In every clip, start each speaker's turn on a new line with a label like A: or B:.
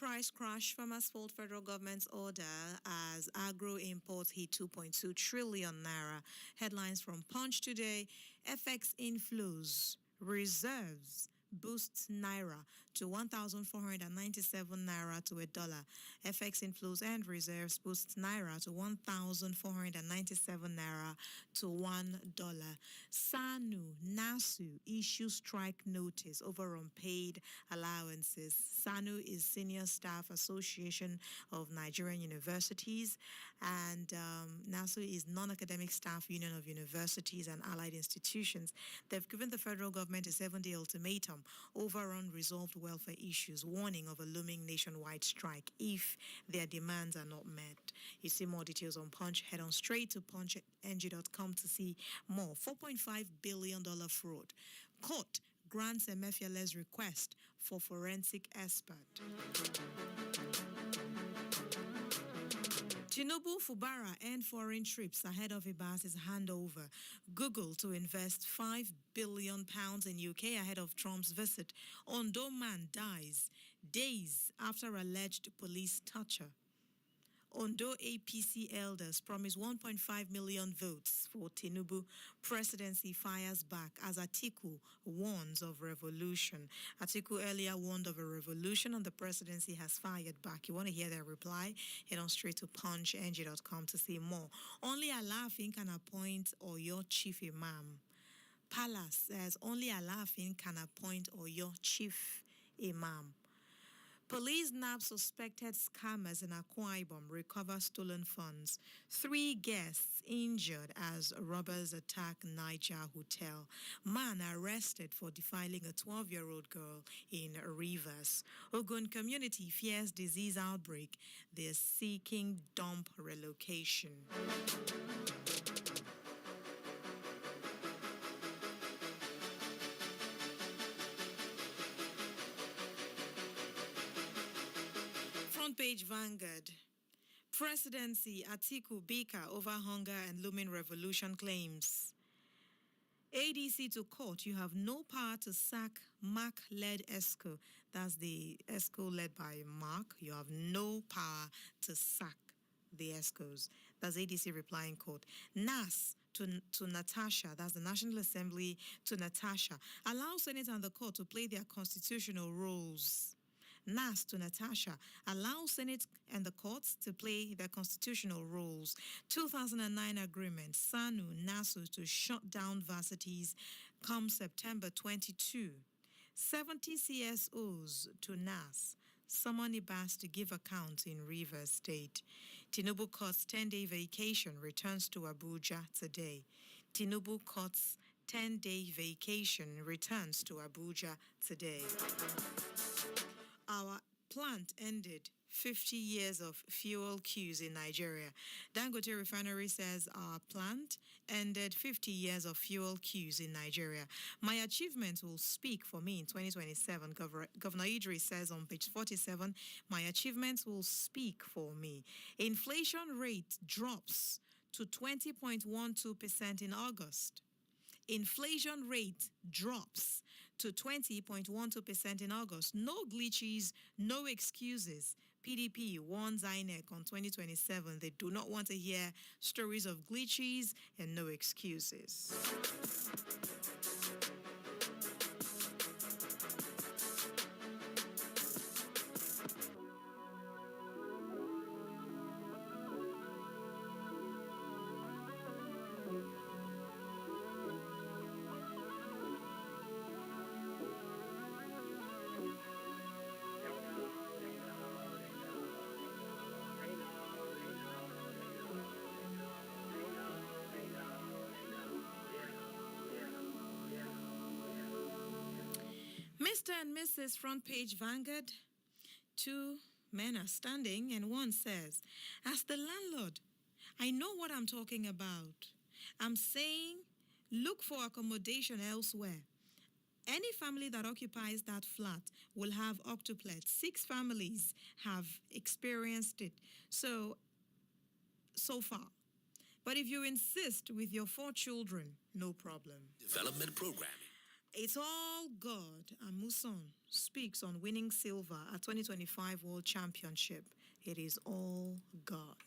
A: price crash, farmers fault federal government's order as agro imports hit 2.2 trillion naira. Headlines from Punch today: FX inflows, reserves boosts naira to 1,497 naira to a dollar. FX inflows and reserves boosts naira to 1,497 naira to $1. NASU issue strike notice over unpaid allowances. SANU is Senior Staff Association of Nigerian Universities, and NASU is Non-Academic Staff Union of Universities and Allied Institutions. They've given the federal government a 7-day ultimatum over unresolved welfare issues, warning of a looming nationwide strike if their demands are not met. You see more details on Punch. Head on straight to punchng.com to see more. $4.5 billion fraud. Court grants Emefiele's request for forensic expert. Tinubu, Fubara end foreign trips ahead of Ibas's handover. Google to invest £5 billion in UK ahead of Trump's visit. Ondo man dies days after alleged police torture. Ondo APC elders promise 1.5 million votes for Tinubu. Presidency fires back as Atiku warns of revolution. Atiku earlier warned of a revolution and the presidency has fired back. You want to hear their reply? Head on straight to punchng.com to see more. Only Alaafin can appoint Oyo chief imam. Palace says only Alaafin can appoint Oyo chief imam. Police nab suspected scammers in Akwa Ibom, recover stolen funds. 3 guests injured as robbers attack Niger hotel. Man arrested for defiling a 12-year-old girl in Rivers. Ogun community fears disease outbreak. They're seeking dump relocation. Front page Vanguard. Presidency, Atiku Bika over hunger and looming revolution claims. ADC to court, you have no power to sack Mark-led ESCO. That's the ESCO led by Mark. You have no power to sack the ESCOs. That's ADC replying court. NAS to Natasha, that's the National Assembly to Natasha. Allow Senate and the court to play their constitutional roles. NAS to Natasha, allow Senate and the courts to play their constitutional roles. 2009 agreement, SANU, NASU to shut down varsities come September 22. 70 CSOs to NAS. Summon Ibas to give account in Rivers State. Tinubu cuts 10-day vacation, returns to Abuja today. Tinubu cuts 10-day vacation, returns to Abuja today. Our plant ended 50 years of fuel queues in Nigeria. Dangote Refinery says our plant ended 50 years of fuel queues in Nigeria. My achievements will speak for me in 2027. Governor Idris says on page 47, my achievements will speak for me. Inflation rate drops to 20.12% in August. Inflation rate drops to 20.12% in August. No glitches, no excuses. PDP warns INEC on 2027. They do not want to hear stories of glitches and no excuses. Mr. and Mrs. Front Page Vanguard. 2 men are standing and one says, as the landlord, I know what I'm talking about. I'm saying look for accommodation elsewhere. Any family that occupies that flat will have octuplet. 6 families have experienced it so far. But if you insist with your 4 children, no problem.
B: Development programming.
A: It's all God. Amuson speaks on winning silver at 2025 World Championship. It is all God.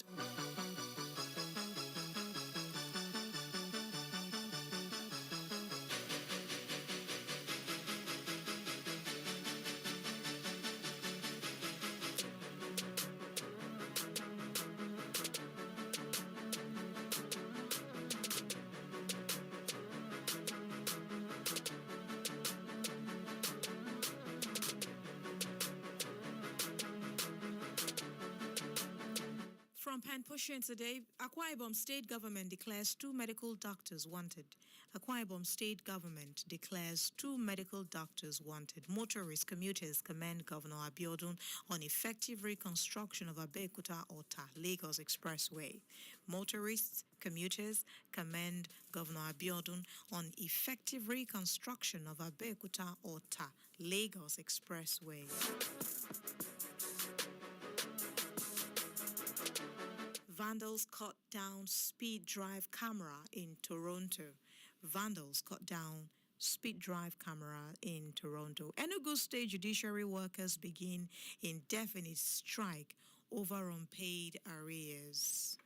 A: From Pan Pushing today, Akwa Ibom State Government declares 2 medical doctors wanted. Akwa Ibom State Government declares 2 medical doctors wanted. Motorists, commuters commend Governor Abiodun on effective reconstruction of Abeokuta-Ota Lagos Expressway. Motorists, commuters commend Governor Abiodun on effective reconstruction of Abeokuta-Ota Lagos Expressway. Vandals cut down speed drive camera in Toronto. Vandals cut down speed drive camera in Toronto. Enugu State judiciary workers begin indefinite strike over unpaid arrears.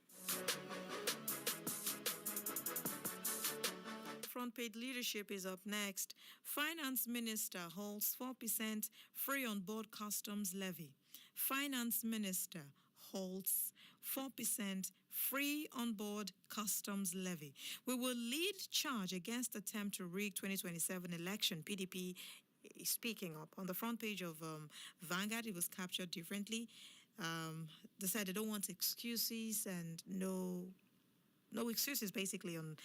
A: Front page leadership is up next. Finance Minister holds 4% free on board customs levy. Finance Minister holds 4% free on board customs levy. We will lead charge against attempt to rig 2027 election. PDP is speaking up. On the front page of Vanguard, it was captured differently. They said they don't want excuses and no excuses basically on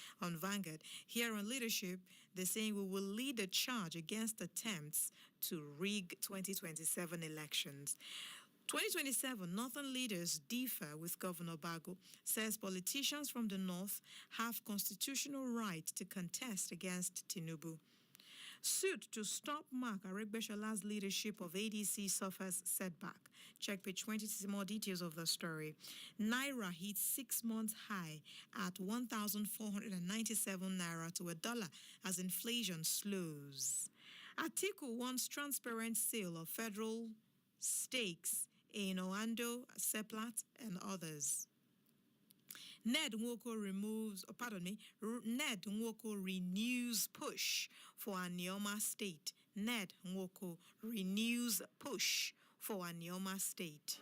A: Vanguard. Here on leadership, they're saying we will lead a charge against attempts to rig 2027 elections. 2027, Northern leaders differ with Governor Bago, says politicians from the North have constitutional right to contest against Tinubu. Suit to stop Mark Aregbesol's leadership of ADC suffers setback. Check page 20 to see more details of the story. Naira hits 6-month high at 1,497 Naira to $1 as inflation slows. Atiku wants transparent sale of federal stakes in Oando, Seplat, and others. Ned Nwoko renews push for Anioma State. Ned Nwoko renews push for Anioma State.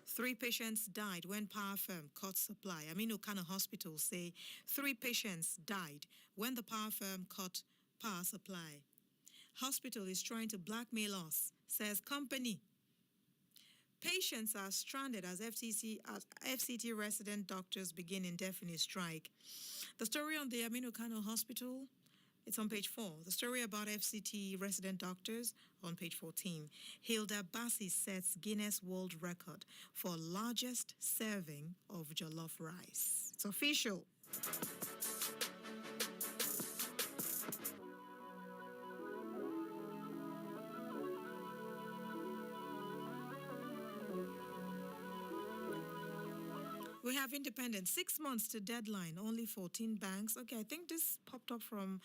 A: 3 patients died when power firm cut supply. Aminu Kano Hospital say 3 patients died when the power firm cut power supply. Hospital is trying to blackmail us, says company. Patients are stranded as FCT resident doctors begin indefinite strike. The story on the Aminu Kano Hospital, it's on page 4. The story about FCT resident doctors on page 14. Hilda Bassi sets Guinness World Record for largest serving of jollof rice. It's official. We have independence, 6 months to deadline, only 14 banks. Okay, I think this popped up from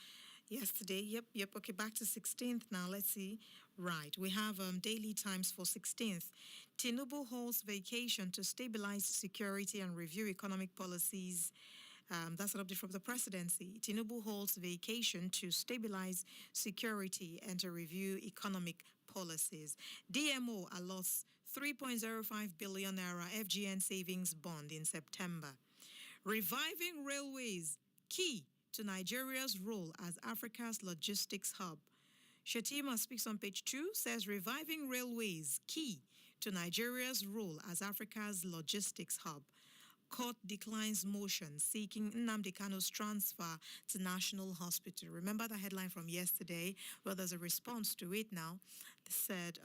A: yesterday. Yep. Okay, back to 16th now. Let's see. Right, we have Daily Times for 16th. Tinubu holds vacation to stabilize security and review economic policies. That's an update from the presidency. Tinubu holds vacation to stabilize security and to review economic policies. DMO allots 3.05 billion naira FGN savings bond in September. Reviving railways, key to Nigeria's role as Africa's logistics hub. Shetima speaks on page 2, says reviving railways, key to Nigeria's role as Africa's logistics hub. Court declines motion seeking Nnamdi Kano's transfer to National Hospital. Remember the headline from yesterday? Well, there's a response to it now. They said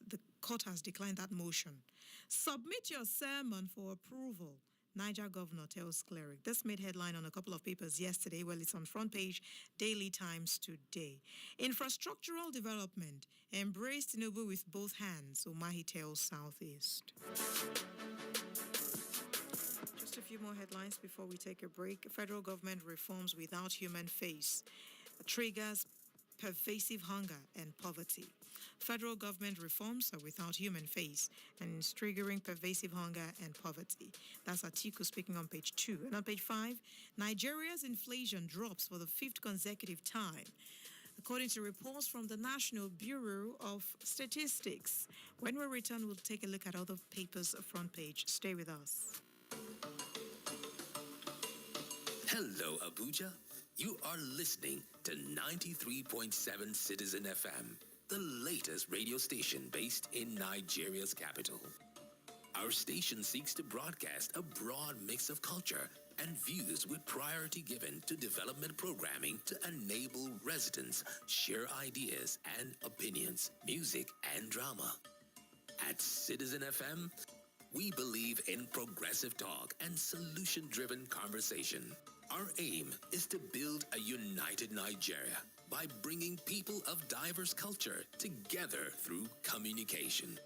A: the court has declined that motion. Submit your sermon for approval. Niger governor tells cleric. This made headline on a couple of papers yesterday. Well, it's on front page, Daily Times today. Infrastructural development. Embrace Tinubu with both hands, Umahi tells Southeast. Just a few more headlines before we take a break. Federal government reforms without human face. triggers pervasive hunger and poverty. Federal government reforms are without human face and is triggering pervasive hunger and poverty. That's Atiku speaking on page 2. And on page 5, Nigeria's inflation drops for the 5th consecutive time, according to reports from the National Bureau of Statistics. When we return, we'll take a look at other papers' front page. Stay with us.
B: Hello, Abuja. You are listening to 93.7 Citizen FM, the latest radio station based in Nigeria's capital. Our station seeks to broadcast a broad mix of culture and views with priority given to development programming to enable residents share ideas and opinions, music and drama. At Citizen FM, we believe in progressive talk and solution-driven conversation. Our aim is to build a united Nigeria by bringing people of diverse culture together through communication.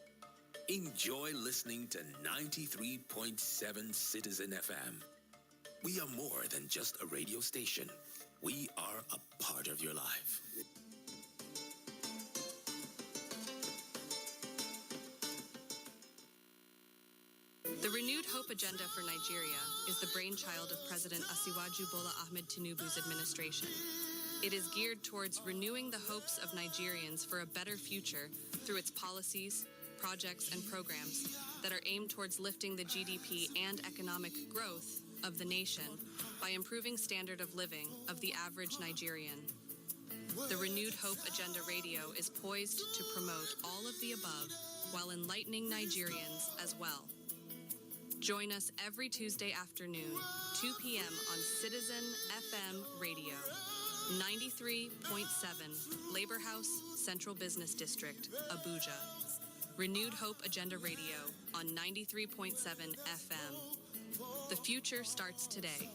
B: Enjoy listening to 93.7 Citizen FM. We are more than just a radio station. We are a part of your life.
C: The Renewed Hope Agenda for Nigeria is the brainchild of President Asiwaju Bola Ahmed Tinubu's administration. It is geared towards renewing the hopes of Nigerians for a better future through its policies, projects, and programs that are aimed towards lifting the GDP and economic growth of the nation by improving standard of living of the average Nigerian. The Renewed Hope Agenda Radio is poised to promote all of the above while enlightening Nigerians as well. Join us every Tuesday afternoon, 2 p.m. on Citizen FM Radio, 93.7, Labor House, Central Business District, Abuja. Renewed Hope Agenda Radio on 93.7 FM. The future starts today.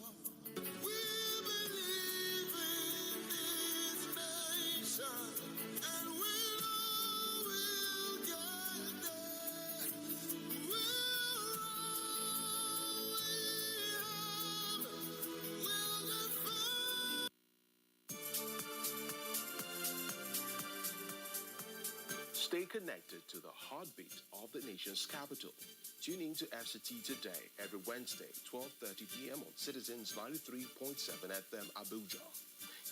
D: Stay connected to the heartbeat of the nation's capital. Tune in to FCT Today every Wednesday, 12:30 p.m. on Citizens 93.7 FM Abuja.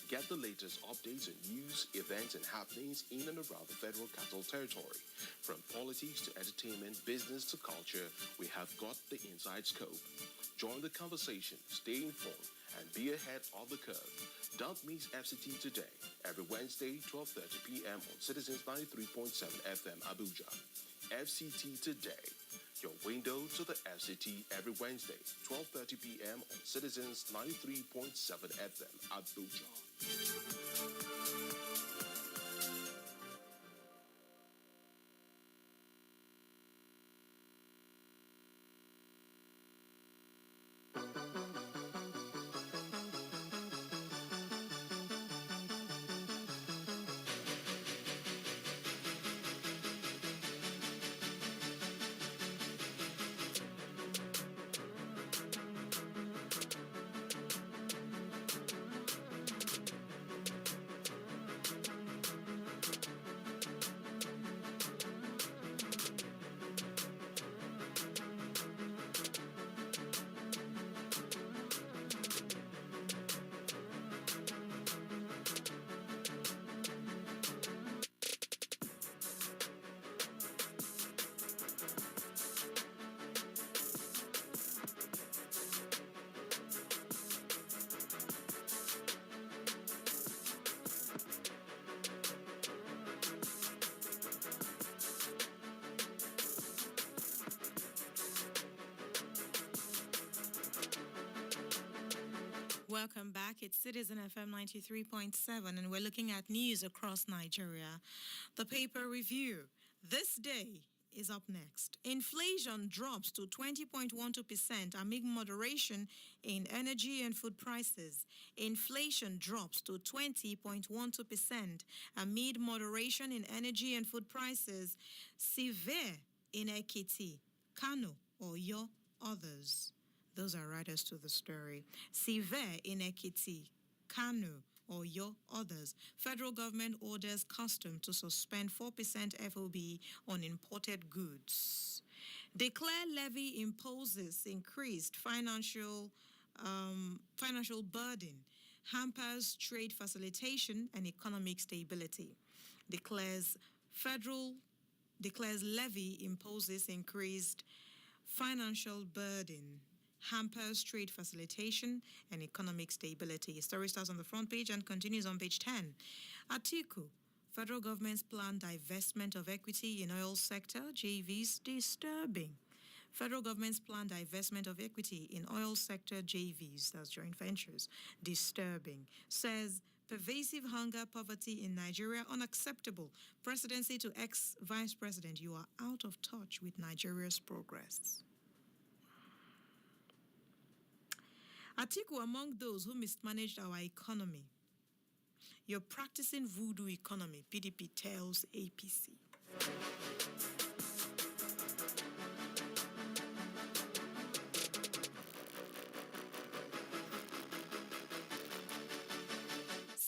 D: Get the latest updates on news, events, and happenings in and around the Federal Capital Territory. From politics to entertainment, business to culture, we have got the inside scope. Join the conversation, stay informed, and be ahead of the curve. Don't miss FCT Today every Wednesday, 12:30 p.m. on Citizens 93.7 FM Abuja. FCT Today, your window to the FCT every Wednesday, 12:30 p.m. on Citizens 93.7 FM Abuja.
A: Welcome back. It's Citizen FM 93.7, and we're looking at news across Nigeria. The paper review. This day is up next. Inflation drops to 20.12% amid moderation in energy and food prices. Inflation drops to 20.12% amid moderation in energy and food prices. Severe in Ekiti, Kano, Oyo, others. Those are writers to the story. Severe in Ekiti, Kano, or your others. Federal government orders custom to suspend 4% FOB on imported goods. Declare levy imposes increased financial burden, hampers trade facilitation and economic stability. Declares levy imposes increased financial burden, hampers trade facilitation and economic stability. Story starts on the front page and continues on page 10. Atiku, federal government's planned divestment of equity in oil sector, JVs, disturbing. Federal government's planned divestment of equity in oil sector JVs, that's joint ventures, disturbing. Says pervasive hunger, poverty in Nigeria unacceptable. Presidency to ex-vice president, you are out of touch with Nigeria's progress. Atiku among those who mismanaged our economy. You're practicing voodoo economy, PDP tells APC.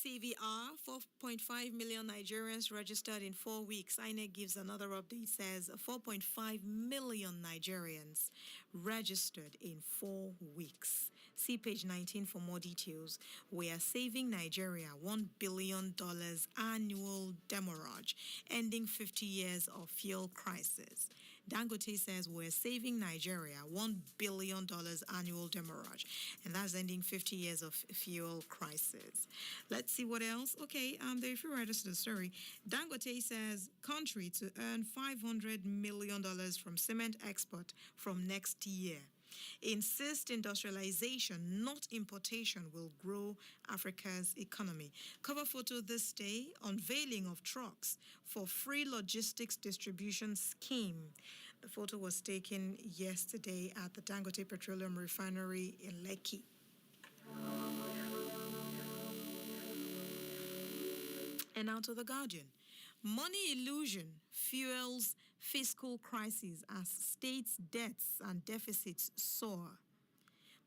A: CVR, 4.5 million Nigerians registered in 4 weeks. INEC gives another update, says 4.5 million Nigerians registered in 4 weeks. See page 19 for more details. We are saving Nigeria $1 billion annual demurrage, ending 50 years of fuel crisis. Dangote says we're saving Nigeria $1 billion annual demurrage, and that's ending 50 years of fuel crisis. Let's see what else. Okay, the few writers to the story. Dangote says country to earn $500 million from cement export from next year. Insist industrialization, not importation, will grow Africa's economy. Cover photo this day, unveiling of trucks for free logistics distribution scheme. The photo was taken yesterday at the Dangote Petroleum Refinery in Lekki. And now to The Guardian. Money illusion fuels fiscal crisis as states' debts and deficits soar.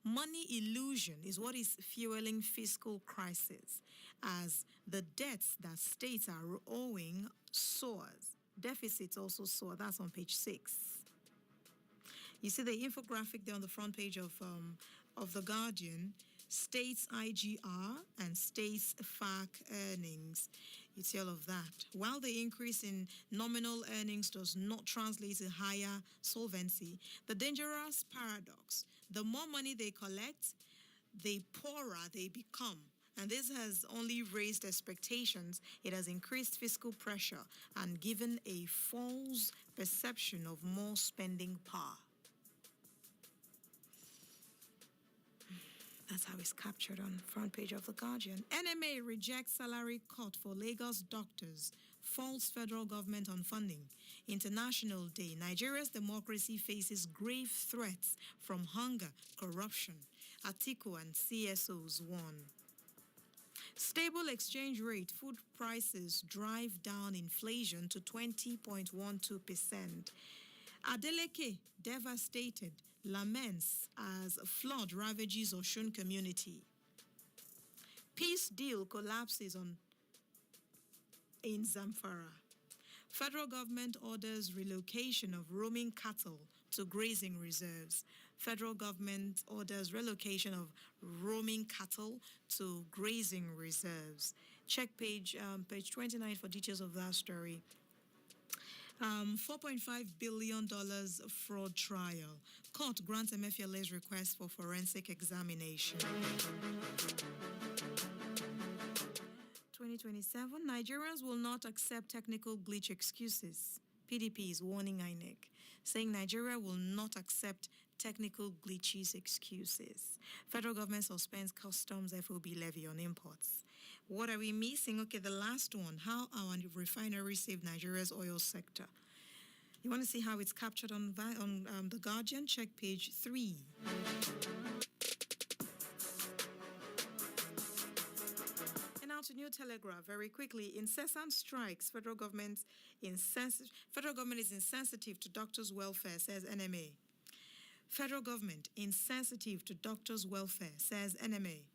A: Money illusion is what is fueling fiscal crisis as the debts that states are owing soars. Deficits also soar. That's on page 6. You see the infographic there on the front page of The Guardian. States IGR and states FAC earnings. You see all of that. While the increase in nominal earnings does not translate to higher solvency, the dangerous paradox, the more money they collect, the poorer they become. And this has only raised expectations. It has increased fiscal pressure and given a false perception of more spending power. That's how it's captured on the front page of The Guardian. NMA rejects salary cut for Lagos doctors. False federal government on funding. International Day. Nigeria's democracy faces grave threats from hunger, corruption. Atiku and CSOs warn. Stable exchange rate. Food prices drive down inflation to 20.12%. Adeleke, devastated, laments as flood ravages Osun community. Peace deal collapses in Zamfara. Federal government orders relocation of roaming cattle to grazing reserves. Federal government orders relocation of roaming cattle to grazing reserves. Check page 29 for details of that story. $4.5 billion fraud trial. Court grants MFLA's request for forensic examination. 2027, Nigerians will not accept technical glitch excuses. PDP is warning INEC, saying Nigeria will not accept technical glitches excuses. Federal government suspends customs FOB levy on imports. What are we missing? Okay, the last one, how our refinery saved Nigeria's oil sector. You want to see how it's captured on The Guardian? Check page 3. And now to New Telegraph, very quickly. Incessant strikes. Federal government is insensitive to doctors' welfare, says NMA. Federal government insensitive to doctors' welfare, says NMA.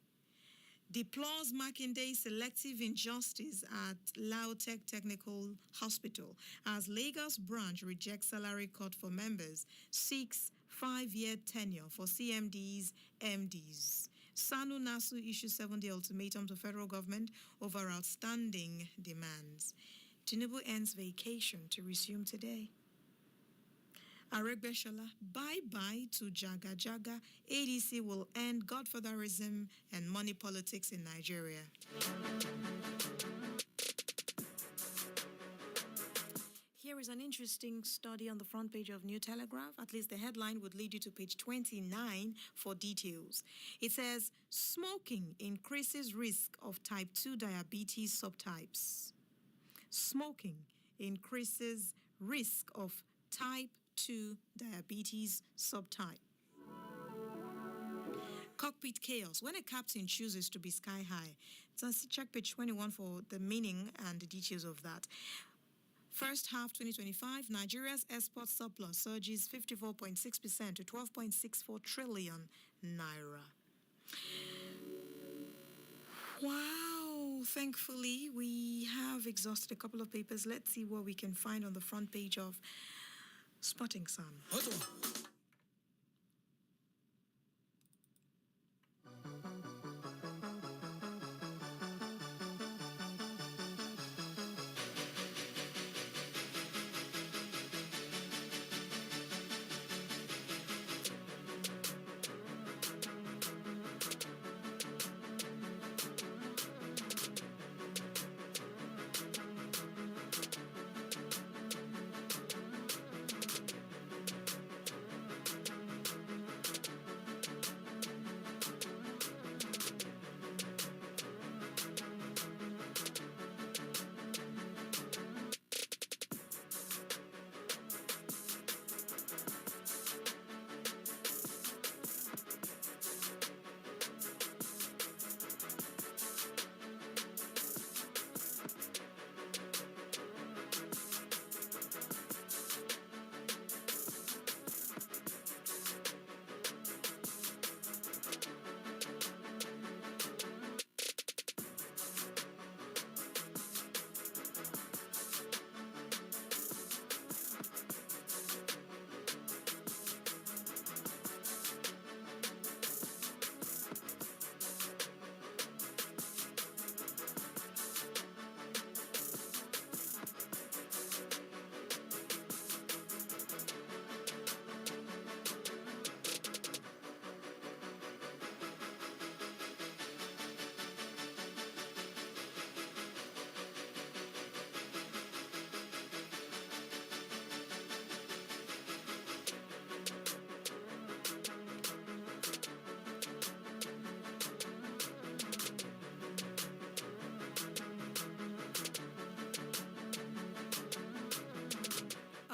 A: deplores Makinde selective injustice at Lautech Technical Hospital as Lagos branch rejects salary cut for members, seeks 5-year tenure for CMDs, MDs. Sanu Nasu issues 7-day ultimatum to federal government over outstanding demands. Tinubu ends vacation to resume today. Aregbesola, bye-bye to Jaga Jaga. ADC will end godfatherism and money politics in Nigeria. Here is an interesting study on the front page of New Telegraph. At least the headline would lead you to page 29 for details. It says, smoking increases risk of type 2 diabetes subtypes. Smoking increases risk of type 2 diabetes subtype. Cockpit chaos. When a captain chooses to be sky high. So check page 21 for the meaning and the details of that. First half 2025, Nigeria's export surplus surges 54.6% to 12.64 trillion naira. Wow, thankfully we have exhausted a couple of papers. Let's see what we can find on the front page of Spotting Sun.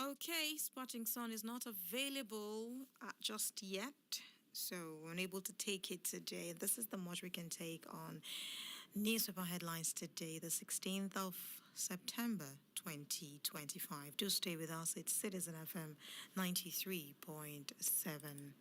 A: Okay, Spotting Sun is not available just yet, so we're unable to take it today. This is the much we can take on newspaper headlines today, the 16th of September 2025. Do stay with us. It's Citizen FM 93.7.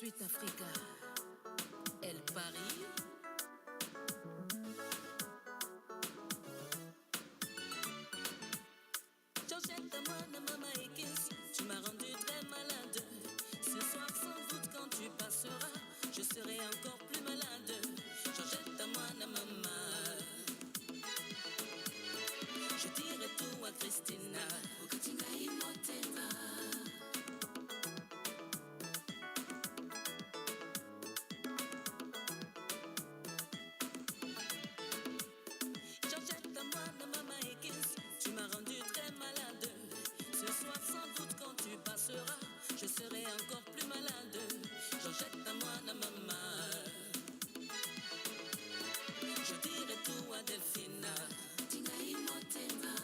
E: Suite Africa, El Paris. Georgette, maman et Kiss, tu m'as rendu très malade. Ce soir, sans doute, quand tu passeras, je serai encore plus malade. Georgette, maman. Je dirai tout à Christina. Okatinga imotema. Georgette, maman et Kiss, tu m'as rendu très malade. Ce soir, sans doute, quand tu passeras, je serai encore plus malade. Georgette, maman. Je dirai tout à Delphina. Tinga imotema.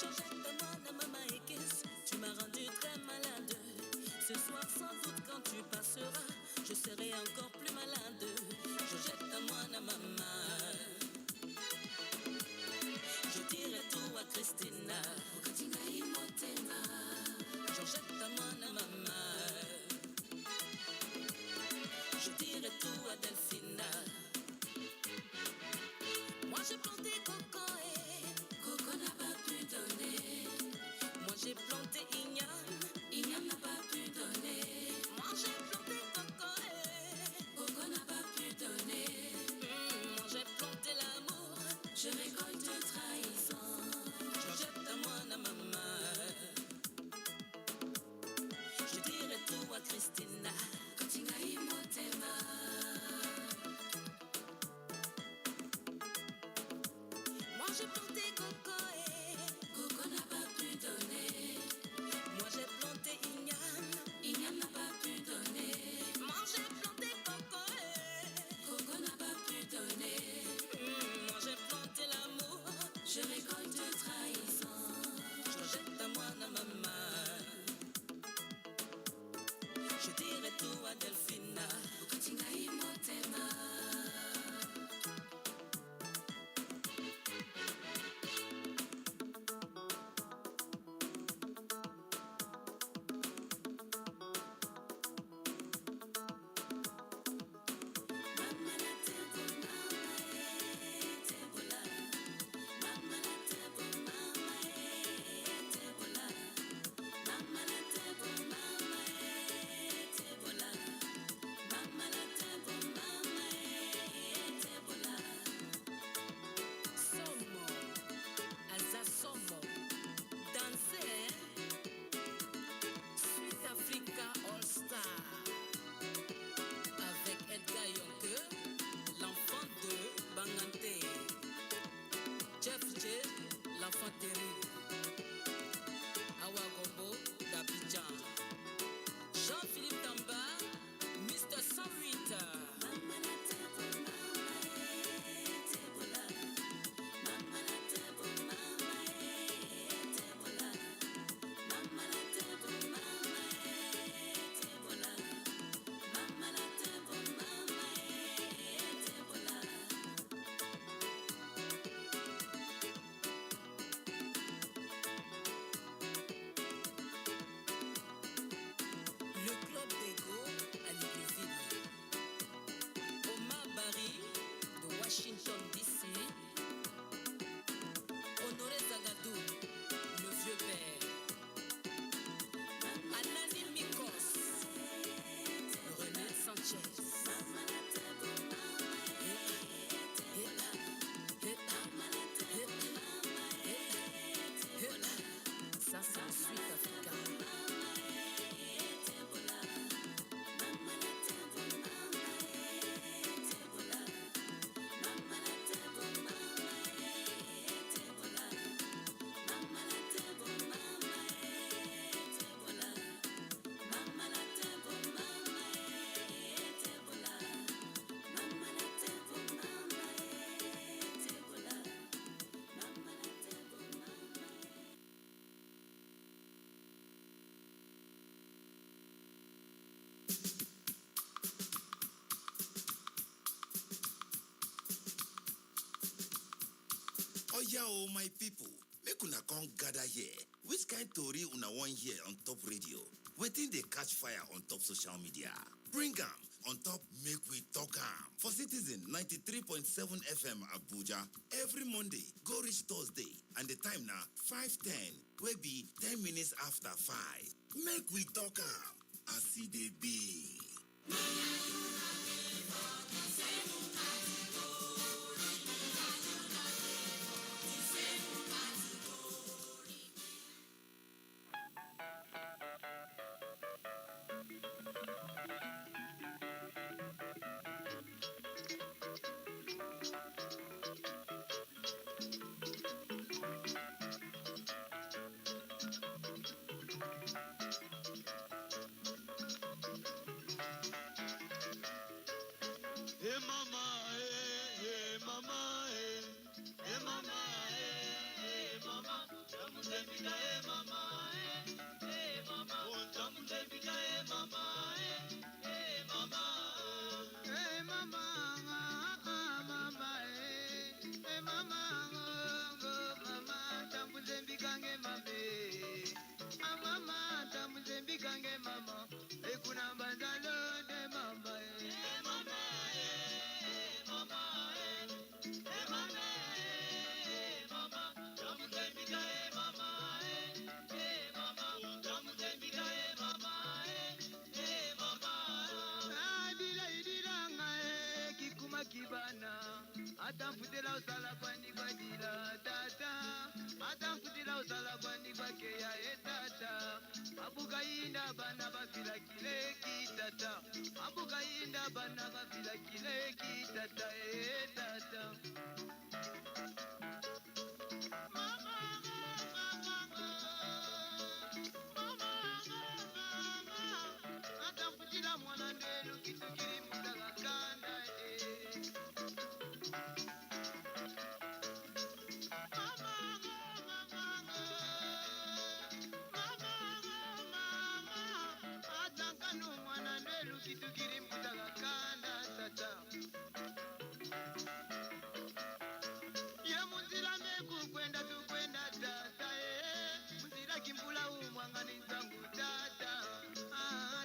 E: Georgette, maman et Kiss, tu m'as rendu très malade. Ce soir, sans doute, quand tu passeras, je serai encore plus malade. Georgette, maman. Je dirai tout à Christina. Okatinga imotema. Georgette, maman. Je dirai tout à Delphina. Moi j'ai planté Coco et Coco n'a pas pu donner. Moi j'ai planté Ignam n'a pas pu donner. Moi j'ai planté Coco et Coco n'a pas pu donner. Moi j'ai planté l'amour, je récolte trahison. Georgette, maman. Je dirai tout à Christina. Katinga imotema. Moi j'ai planté Coco et Coco n'a pas pu donner. Moi j'ai planté Ignam n'a pas pu donner. Moi j'ai planté Coco et Coco n'a pas pu donner. Moi j'ai planté l'amour, je récolte trahison. Georgette, maman. Je dirai tout à Delphina. Okatinga imotema. Mama na tebo, mama tebola. Mama na tebo, mama tebola. Mama na tebo, mama tebola. Mama na tebo, mama tebola. Somo, Alza Somo, danser, Suite Africa All Star, avec Edgar Yonke, l'enfant de Bangante, Jeff J, l'enfant terrible, Awa Gombo d'Abidjan, Jean-Philippe Tamba, Mr. Samrita. Mama na tebo, mama tebola. Mama na tebo, mama tebola. Mama na tebo, mama tebola. Mama na tebo, mama tebola. Le club d'Ego à Libreville. Omar Barry de Washington DC. Honoré Zagadou, le vieux père. Anani Mikos, René Sanchez. Ça c'est en Suite Africa.
F: Oya, oh my people, make una come gather here. Which kind tori una wan hear on top radio? Wetin dey catch fire on top social media? Bring am on top Make We Talk Am for Citizen 93.7 FM Abuja every Monday go reach Thursday, and the time na 5:10 wey be 10 minutes after 5. Make we talk am as e dey be.
G: Atafutila usala kwani kwa jila tata, atafutila usala kwani kwa keya etata. Abuka inda bana bafila kile kitata, abuka inda bana bafila kile kitata etata. Atafutila mwana ndelu kitukiri mutaka kanda kitukiri mutaka kanda tata. Ya muzila meku kwenda tukwenda tata muzila kimbula umwangani zangu tata.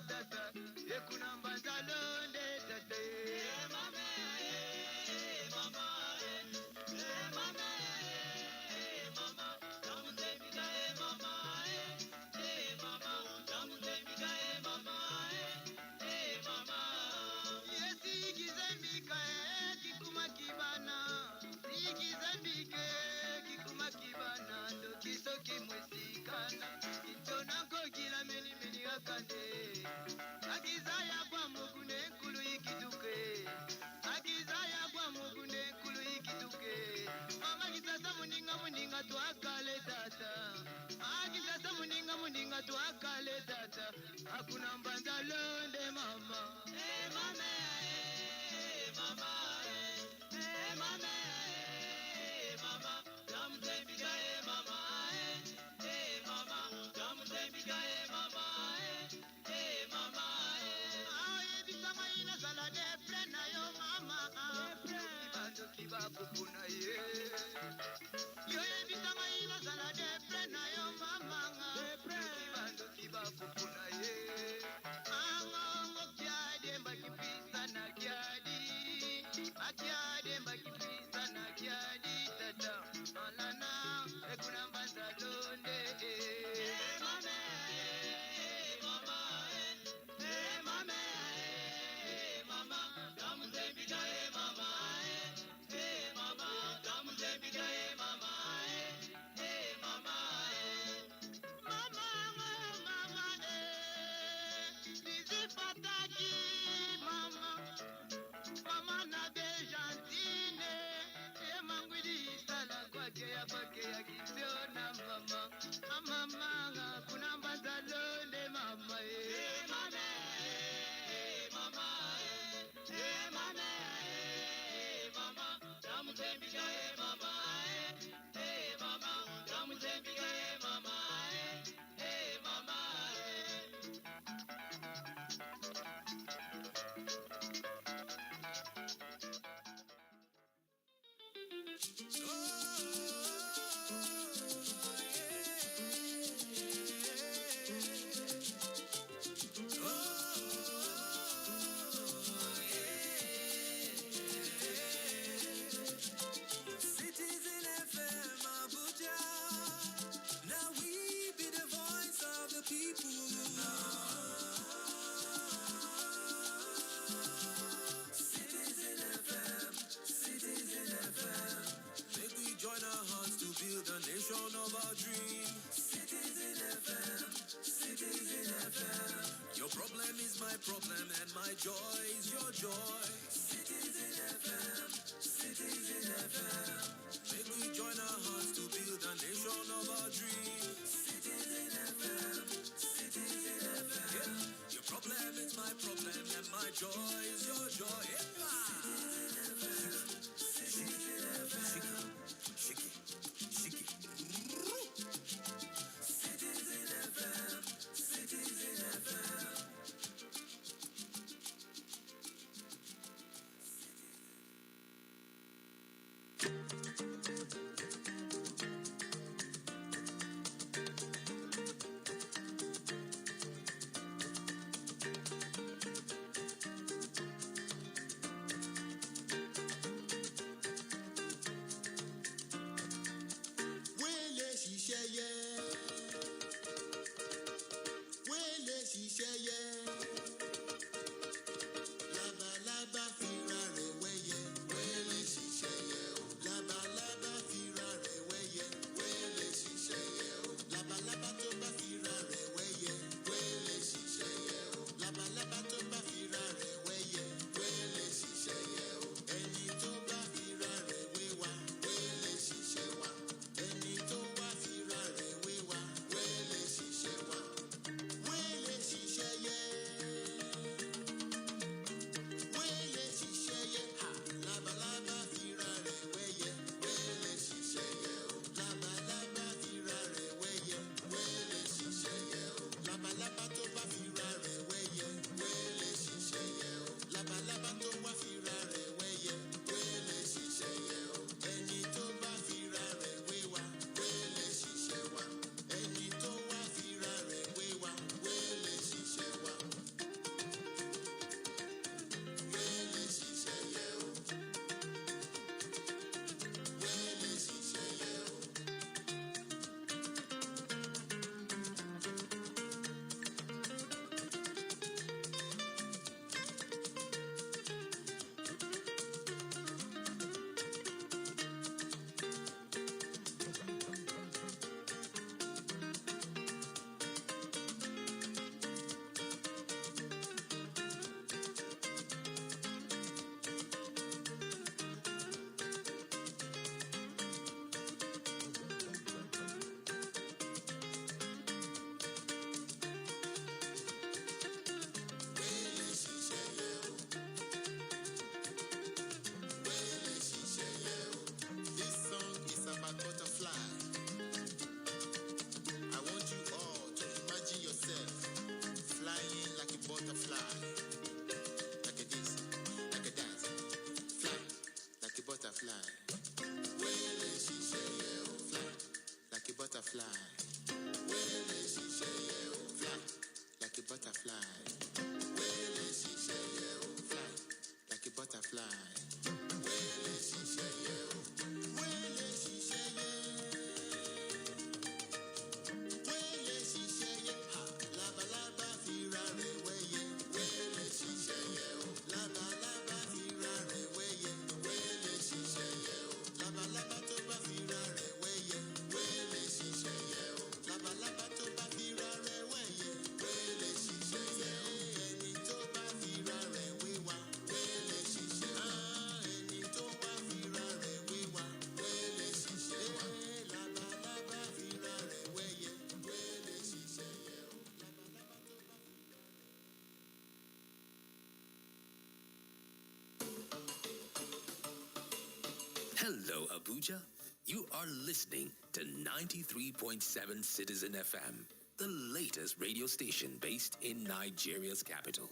G: Tata kuna mbanza londe tata mama mama mama mama tamutembika mama mama tamutembika mama mama yesi kizembika kikuma kibana ikizembike kikuma kibana ndo kisoki mwesikana kitona kila meli meli akande akizaya kwa mugune kulu ikituke akizaya kwa mugune kulu ikituke mama kisasa muninga tuakale tata akisasa muninga tuakale tata hakuna mbanza londe mama mama mama mama mama tamtembika mama mama tamtembika mama mama bisama ina sala de plena yo mama ibando kibabu kuna ye yo bisama ina sala de plena yo mama ibando kibabu kuna ye ango kyade mbaki pisa na kyadi akyade mbaki pisa na kyadi tata alana ekuna mbanza londe mama mama mama mama tamutembika mama mama tamutembika mama mama mama mama nizipataki mama mama na bejantine mangwili sala kwake ya kisiona mama mama kuna mbanza londe mama mama mama mama mama tamutembika mama mama tamutembika mama mama
B: build a nation of our dream. Citizen FM, Citizen FM. Your problem is my problem and my joy is your joy. Citizen FM, Citizen FM. Make we join our hearts to build a nation of our dream. Citizen FM, Citizen FM. Yeah. Your problem is my problem and my joy is your joy. Hello, Abuja. You are listening to 93.7 Citizen FM, the latest radio station based in Nigeria's capital.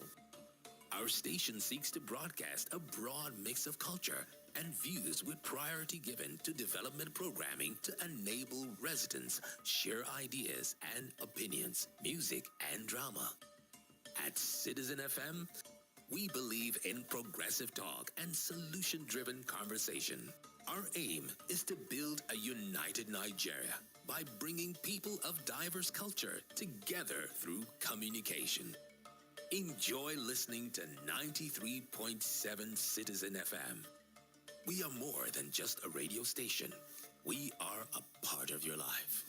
B: Our station seeks to broadcast a broad mix of culture and views with priority given to development programming to enable residents share ideas and opinions, music and drama. At Citizen FM, we believe in progressive talk and solution-driven conversation. Our aim is to build a united Nigeria by bringing people of diverse culture together through communication. Enjoy listening to 93.7 Citizen FM. We are more than just a radio station. We are a part of your life.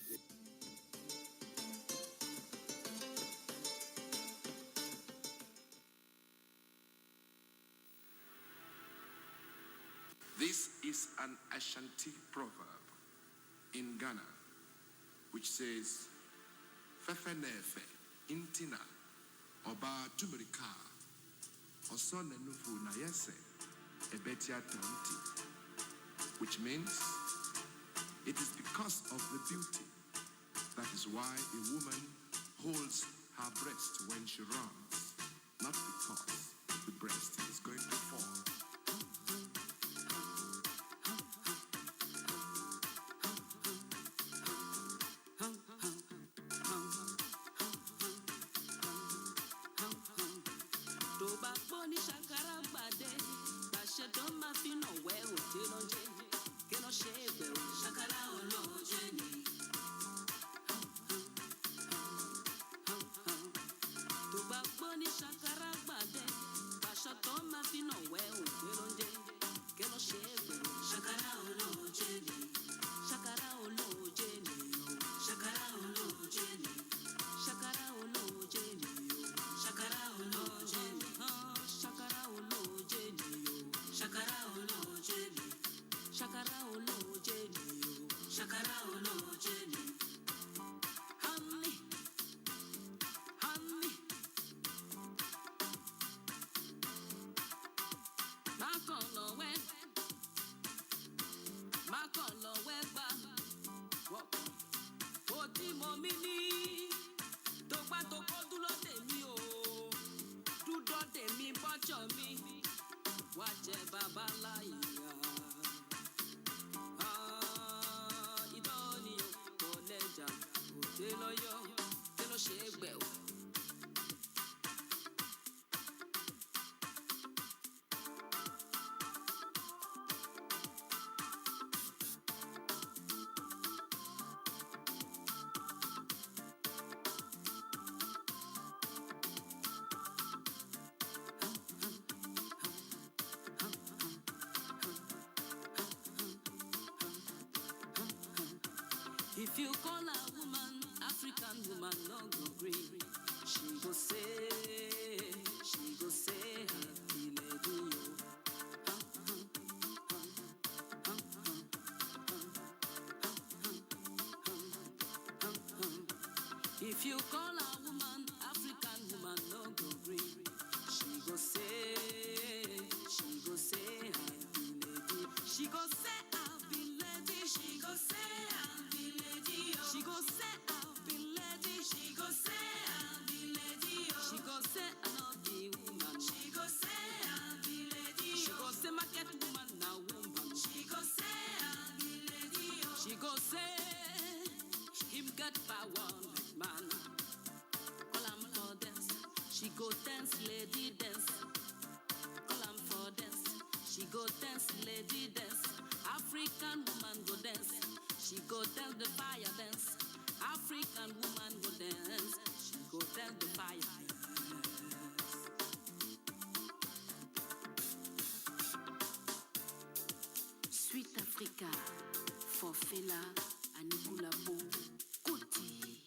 H: This is an Ashanti proverb in Ghana, which says, Fefe nefe intina oba tumerika osone nufu na yese ebetia tonti, which means it is because of the beauty. That is why a woman holds her breast when she runs, not because the breast is going to fall.
E: If you call a woman African woman, no go green. She go say, happy lady, If you call a woman African woman, no go green. She go say, happy lady. She go say, happy lady. She go say, happy lady. She go say, happy lady. She go say, happy lady. She go say, I know the woman. She go say, happy lady. She go say, market woman now woman. She go say, happy lady. She go say, him get power like man. Call him for dance. She go dance, lady dance. Call him for dance. She go dance, lady dance. African woman go dance. She go dance the fire dance. African woman go dance. She go dance the fire dance. Sweet Africa for Fela Anikulapo Kuti.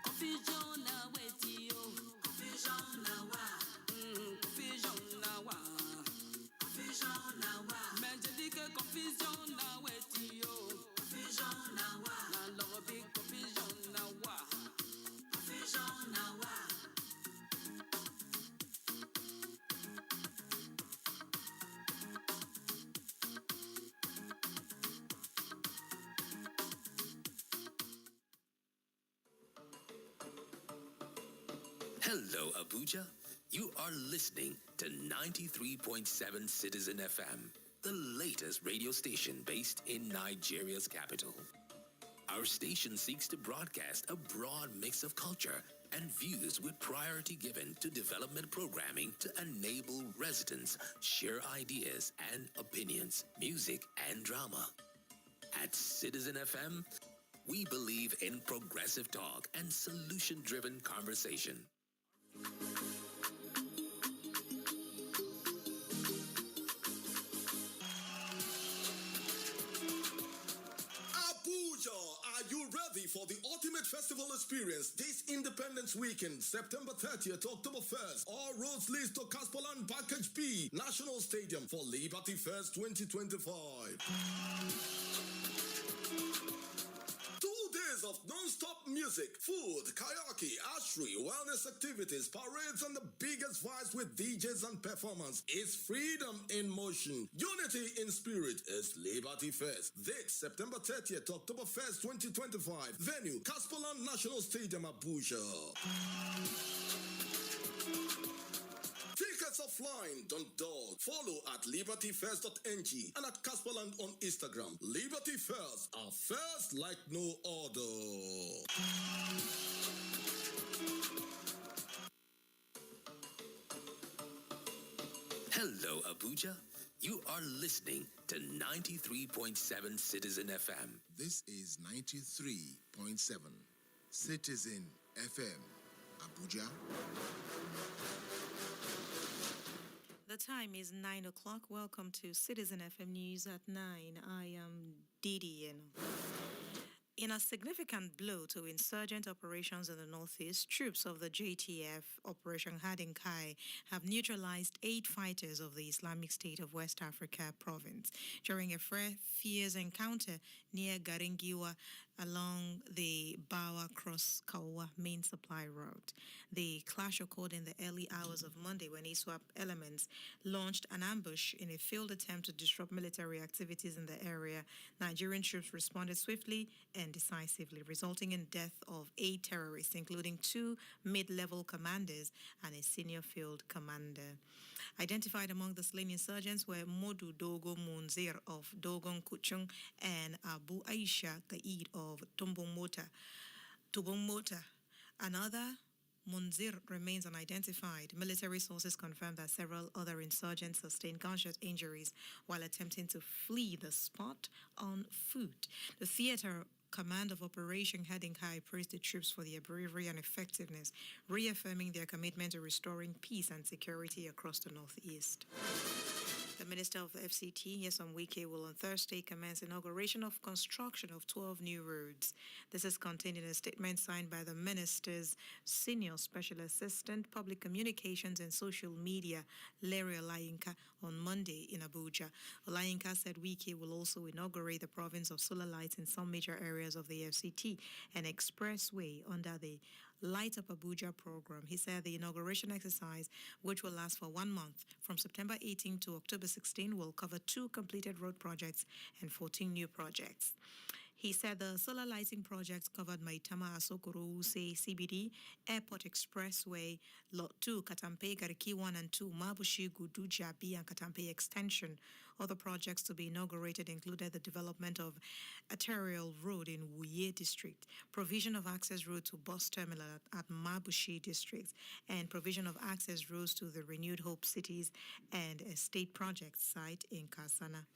E: Confusion na weti yo. Confusion na wa. Confusion na wa. Confusion na wa. Mais je dis que confusion na weti yo. Confusion na wa. Na lobby confusion na wa. Confusion na wa.
B: Hello, Abuja. You are listening to 93.7 Citizen FM, the latest radio station based in Nigeria's capital. Our station seeks to broadcast a broad mix of culture and views with priority given to development programming to enable residents share ideas and opinions, music and drama. At Citizen FM, We believe in progressive talk and solution-driven conversation.
I: Abuja, are you ready for the ultimate festival experience this Independence Weekend, September 30th to October 1st? All roads lead to Caspoland Package B, National Stadium for Liberty Fest 2025. 2 days of non-stop music, food, karaoke, archery, wellness activities, parades, and the biggest vibes with DJs and performance. It's freedom in motion. Unity in spirit is Liberty Fest. Date September 30th to October 1st, 2025. Venue Caspoland National Stadium, Abuja. Tickets offline, don't dull. Follow at libertyfirst.ng and at Caspoland on Instagram. Liberty First, our first like no other.
B: Hello, Abuja. You are listening to 93.7 Citizen FM.
H: This is 93.7 Citizen FM, Abuja.
A: The time is 9 o'clock. Welcome to Citizen FM News at 9. I am Didi Eno. In a significant blow to insurgent operations in the northeast, troops of the JTF Operation Hadinkai have neutralized 8 fighters of the Islamic State of West Africa province during a fierce encounter near Garingiwa along the Bawa Cross Kawa main supply route. The clash occurred in the early hours of Monday when ISWAP elements launched an ambush in a failed attempt to disrupt military activities in the area. Nigerian troops responded swiftly and decisively, resulting in death of 8 terrorists, including 2 mid-level commanders and a senior field commander. Identified among the slain insurgents were Modu Dogo Munzir of Dogon Kuchung and Abu Aisha Kaid of Tumbungmota. Another Munzir remains unidentified. Military sources confirmed that several other insurgents sustained gunshot injuries while attempting to flee the spot on foot. The theater command of Operation Hadinkai praised the troops for their bravery and effectiveness, reaffirming their commitment to restoring peace and security across the Northeast. The Minister of the FCT, Nyesom Wike, will on Thursday commence inauguration of construction of 12 new roads. This is contained in a statement signed by the Minister's Senior Special Assistant, Public Communications and Social Media, Larry Olayinka, on Monday in Abuja. Olayinka said Wike will also inaugurate the province of solar lights in some major areas of the FCT, an expressway under the Light Up Abuja program. He said the inauguration exercise, which will last for 1 month from September 18 to October 16, will cover 2 completed road projects and 14 new projects. He said the solar lighting projects covered Maitama Asokoro Use CBD, Airport Expressway, Lot 2, Katampe, Gariki 1 and 2, Mabushi, Gudu, Jabi, and Katampe Extension. Other projects to be inaugurated included the development of Arterial Road in Wuye District, provision of access road to bus terminal at Mabushi District, and provision of access roads to the Renewed Hope Cities and a state project site in Kasana.